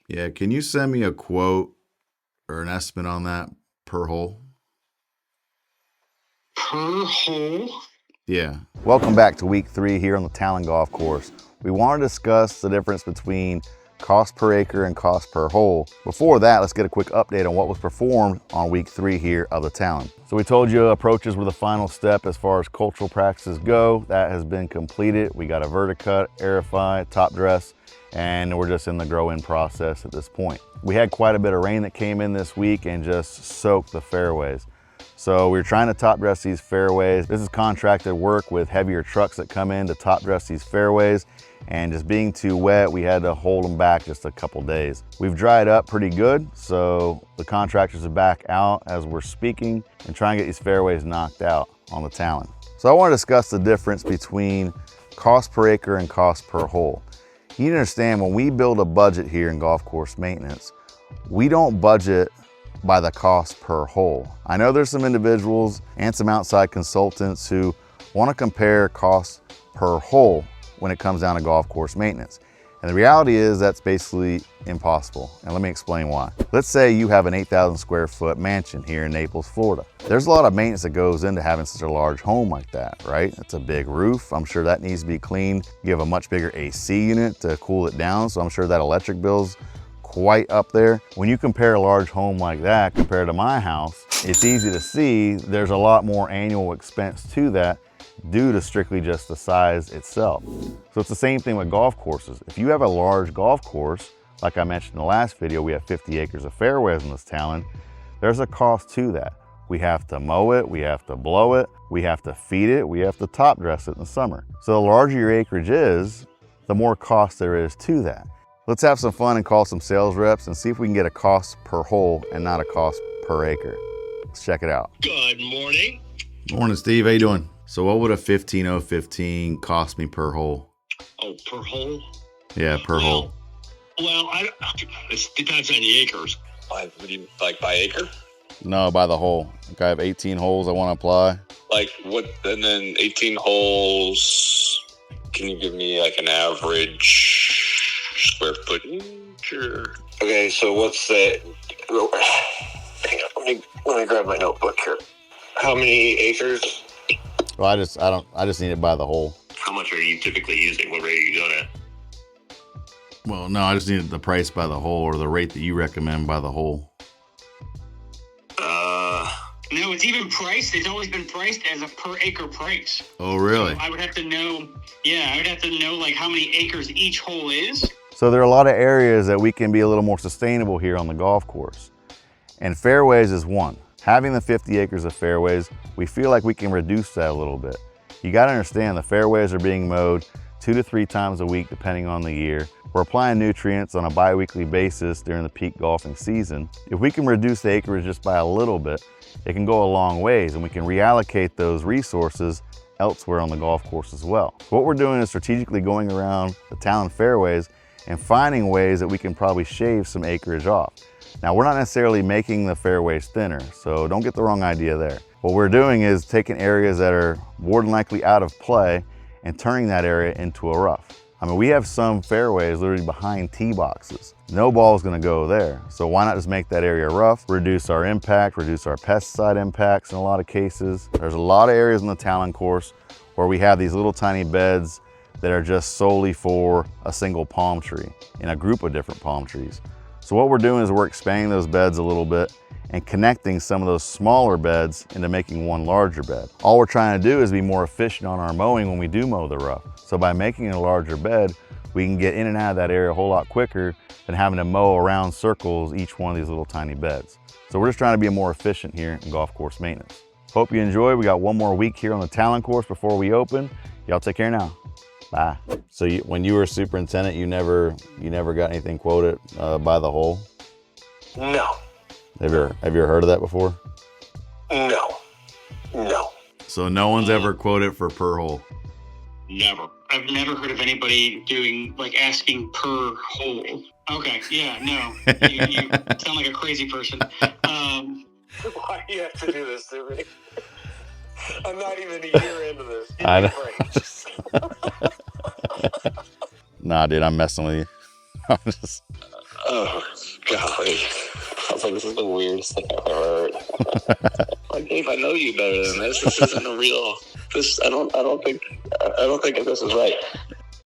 Yeah, can you send me a quote or an estimate on that per hole? Per hole? Yeah. Welcome back to week 3 here on the Talon golf course. We want to discuss the difference between cost per acre and cost per hole. Before that, let's get a quick update on what was performed on week 3 here of the Talon. So we told you approaches were the final step as far as cultural practices go. That has been completed. We got a verticut, aerify, top dress, and we're just in the grow-in process at this point. We had quite a bit of rain that came in this week and just soaked the fairways. So we're trying to top dress these fairways. This is contracted work with heavier trucks that come in to top dress these fairways, and just being too wet, we had to hold them back just a couple days. We've dried up pretty good, so the contractors are back out as we're speaking and trying to get these fairways knocked out on the Talon. So I want to discuss the difference between cost per acre and cost per hole. You need to understand, when we build a budget here in golf course maintenance, we don't budget by the cost per hole. I know there's some individuals and some outside consultants who want to compare costs per hole when it comes down to golf course maintenance. And the reality is that's basically impossible. And let me explain why. Let's say you have an 8,000 square foot mansion here in Naples, Florida. There's a lot of maintenance that goes into having such a large home like that, right? It's a big roof. I'm sure that needs to be cleaned. You have a much bigger AC unit to cool it down. So I'm sure that electric bill's quite up there. When you compare a large home like that compared to my house, it's easy to see there's a lot more annual expense to that due to strictly just the size itself. So it's the same thing with golf courses. If you have a large golf course, like I mentioned in the last video, we have 50 acres of fairways in this Talon, there's a cost to that. We have to mow it, we have to blow it, we have to feed it, we have to top dress it in the summer. So the larger your acreage is, the more cost there is to that. Let's have some fun and call some sales reps and see if we can get a cost per hole and not a cost per acre. Let's check it out. Good morning. Morning, Steve. How you doing? So what would a 15015 cost me per hole? Oh, per hole? Yeah, per hole. Well, it depends on the acres. What do you like by acre? No, by the hole. Like I have 18 holes I want to apply. Like what? And then 18 holes. Can you give me like an average square footage? Or? Okay, so what's that? Hang on, let me grab my notebook here. How many acres? Well, I just need it by the hole. How much are you typically using? What rate are you doing at? Well, no, I just needed the price by the hole, or the rate that you recommend by the hole. No, it's even priced. It's always been priced as a per acre price. Oh, really? So I would have to know, I would have to know like how many acres each hole is. So there are a lot of areas that we can be a little more sustainable here on the golf course. And fairways is one. Having the 50 acres of fairways, we feel like we can reduce that a little bit. You got to understand the fairways are being mowed 2 to 3 times a week depending on the year. We're applying nutrients on a bi-weekly basis during the peak golfing season. If we can reduce the acreage just by a little bit, it can go a long ways, and we can reallocate those resources elsewhere on the golf course as well. What we're doing is strategically going around the Talon fairways and finding ways that we can probably shave some acreage off. Now, we're not necessarily making the fairways thinner, so don't get the wrong idea there. What we're doing is taking areas that are more than likely out of play and turning that area into a rough. I mean, we have some fairways literally behind tee boxes. No ball is going to go there. So why not just make that area rough, reduce our impact, reduce our pesticide impacts in a lot of cases. There's a lot of areas in the Talon course where we have these little tiny beds that are just solely for a single palm tree in a group of different palm trees. So what we're doing is we're expanding those beds a little bit and connecting some of those smaller beds into making one larger bed. All we're trying to do is be more efficient on our mowing when we do mow the rough. So by making a larger bed, we can get in and out of that area a whole lot quicker than having to mow around circles each one of these little tiny beds. So we're just trying to be more efficient here in golf course maintenance. Hope you enjoy. We got one more week here on the Talon course before we open. Y'all take care now. Bye. So when you were superintendent, you never got anything quoted by the hole? No. Have you ever heard of that before? No. So no one's ever quoted for per hole? Never. I've never heard of anybody doing, like, asking per hole. Okay, yeah, no. You sound like a crazy person. Why do you have to do this to me? I'm not even a year into this. I know. Nah, dude, I'm messing with you. Oh, golly. I was like, this is the weirdest thing I've ever heard. Like, Dave, I know you better than this. This isn't a real. I don't think this is right.